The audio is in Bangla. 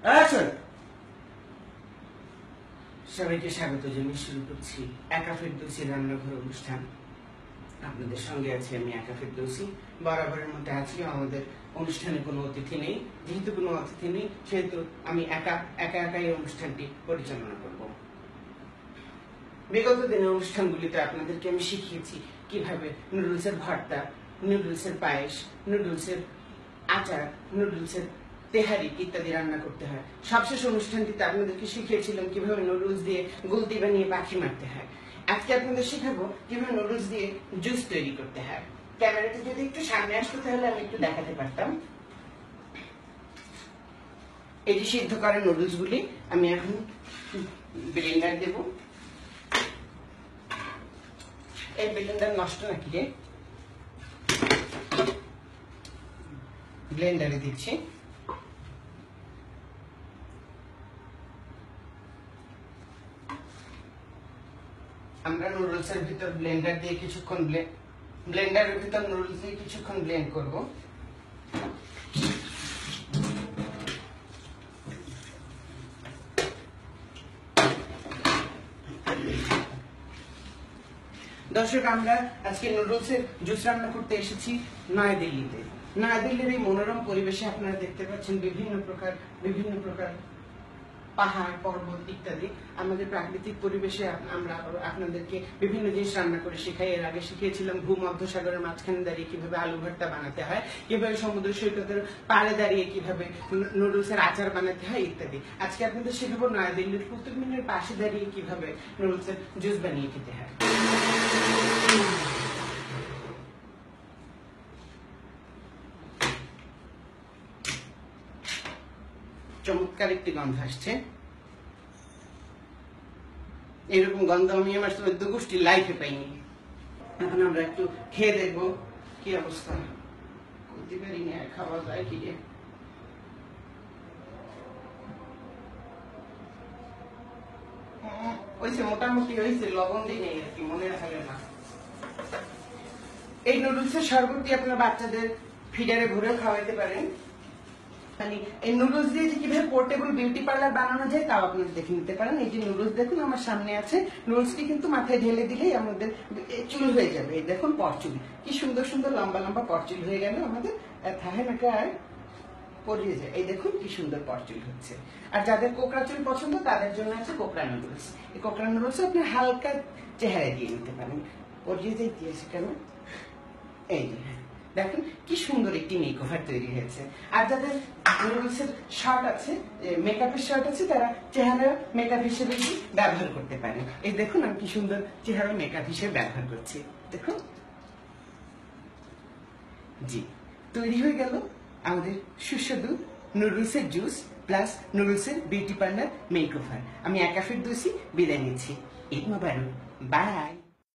অ্যাকশন। সবাইকে স্বাগত জানিয়ে শুরু করছি একা ফেরদৌসী রান্নাঘর অনুষ্ঠান। আপনাদের সঙ্গে আছি আমি একা ফেরদৌসী। বরাবরের মধ্যে আজকে আমাদের অনুষ্ঠানে কোনো অতিথি নেই। যেহেতু কোনো অতিথি নেই সেহেতু আমি একা একাই অনুষ্ঠানটি পরিচালনা করব। বিগত দিনের অনুষ্ঠানগুলিতে আপনাদেরকে আমি শিখিয়েছি কিভাবে নুডলসের ভর্তা, নুডলসের পায়েস, নুডলসের আচার, নুডলসের তেহারি ইত্যাদি রান্না করতে হয়। সবশেষ অনুষ্ঠানটিতে আপনাদেরকে শিখিয়েছিলাম কিভাবে নুডলস দিয়ে গুলতি বানিয়ে পাখি মারতে হয়। আজকে আপনাদের শেখাবো কিভাবে নুডলস দিয়ে জুস তৈরি করতে হয়। ক্যামেরাটি যদি একটু সামনে আসতো তাহলে আমি একটু দেখাতে পারতাম। এই যে সিদ্ধ করা নুডলস গুলি আমি এখন ব্লেন্ডার দেব। এই ব্লেন্ডার নষ্ট নাকি রে? ব্লেন্ডারে দিচ্ছি। আমরা নুডলসের ভিতর ব্লেন্ডার দিয়ে কিছুক্ষণ ব্লেন্ডারের ভিতর নুডলস দিয়ে কিছুক্ষণ ব্লেন্ড করব। দর্শক, আমরা আজকে নুডলসের জুস রান্না করতে এসেছি নয়াদিল্লিতে। নয়াদিল্লির এই মনোরম পরিবেশে আপনারা দেখতে পাচ্ছেন বিভিন্ন প্রকার পাহাড়, পর্বত ইত্যাদি। আমাদের প্রাকৃতিক পরিবেশে আমরা আপনাদেরকে বিভিন্ন জিনিস রান্না করে শেখাই। এর আগে শিখিয়েছিলাম ভূমধ্যসাগরের মাঝখানে দাঁড়িয়ে কিভাবে আলু ভর্তা বানাতে হয়, কিভাবে সমুদ্র সৈকতের পাড়ে দাঁড়িয়ে কিভাবে নুডলসের আচার বানাতে হয় ইত্যাদি। আজকে আপনাদের শেখাবো নয়াদিল্লির কুতুব মিনারের পাশে দাঁড়িয়ে কিভাবে নুডলসের জুস বানিয়ে খেতে হয়। চমৎকার একটি গন্ধ আসছে। এরকম গন্ধ আমি আমার দুগোষ্ঠী লাইফে পাইনি। এখন আমরা একটু খেয়ে দেখবো কি অবস্থা। বলতে পারি না খাওয়া যায় কি। হয়েছে, মোটামুটি হয়েছে, লবণ দিই নেই আর কি, মনে রাখাবে না। এই নুডলসের শরবতটি আপনার বাচ্চাদের ফিডারে ভরেও খাওয়াইতে পারেন। এই নুডলস দিয়ে যে কিভাবে পোর্টেবল বিউটি পার্লার বানানো যায় তাও আপনারা দেখে নিতে পারেন। এই যে নুডলস দেখুন আমার সামনে আছে, নুডলসটি কিন্তু মাথায় ঢেলে দিলেই আমাদের চুল হয়ে যাবে। এই দেখুন পরচুল, কি সুন্দর সুন্দর লম্বা লম্বা পরচুল হয়ে গেল আমাদের। থাহে নাকা আর পরিয়ে যায়। এই দেখুন কি সুন্দর পরচুল হচ্ছে। আর যাদের কোকড়া চুল পছন্দ তাদের জন্য আছে কোকড়া নুডলস। এই কোকড়া নুডলস আপনি হালকা চেহারায় দিয়ে নিতে পারেন। পরিয়ে যাই দিয়েছে কেন, এই যে দেখেন কি সুন্দর একটি মেকওভার তৈরি হয়েছে। আর যাদের নুডলসের শর্ট আছে, মেকআপের শর্ট আছে, তারা চেহারা মেকআপ হিসেবে ব্যবহার করতে পারে। এই দেখুন আমি কি সুন্দর চেহারা মেকআপ হিসেবে ব্যবহার করছি। দেখুন, জি, তৈরি হয়ে গেল আমাদের সুস্বাদু নুডলসের জুস প্লাস নুডলসের বিউটি পার্লার মেকওভার। আমি একা ফেরদৌসী বিদায় নিচ্ছি। ঈদ মোবারক, বাই।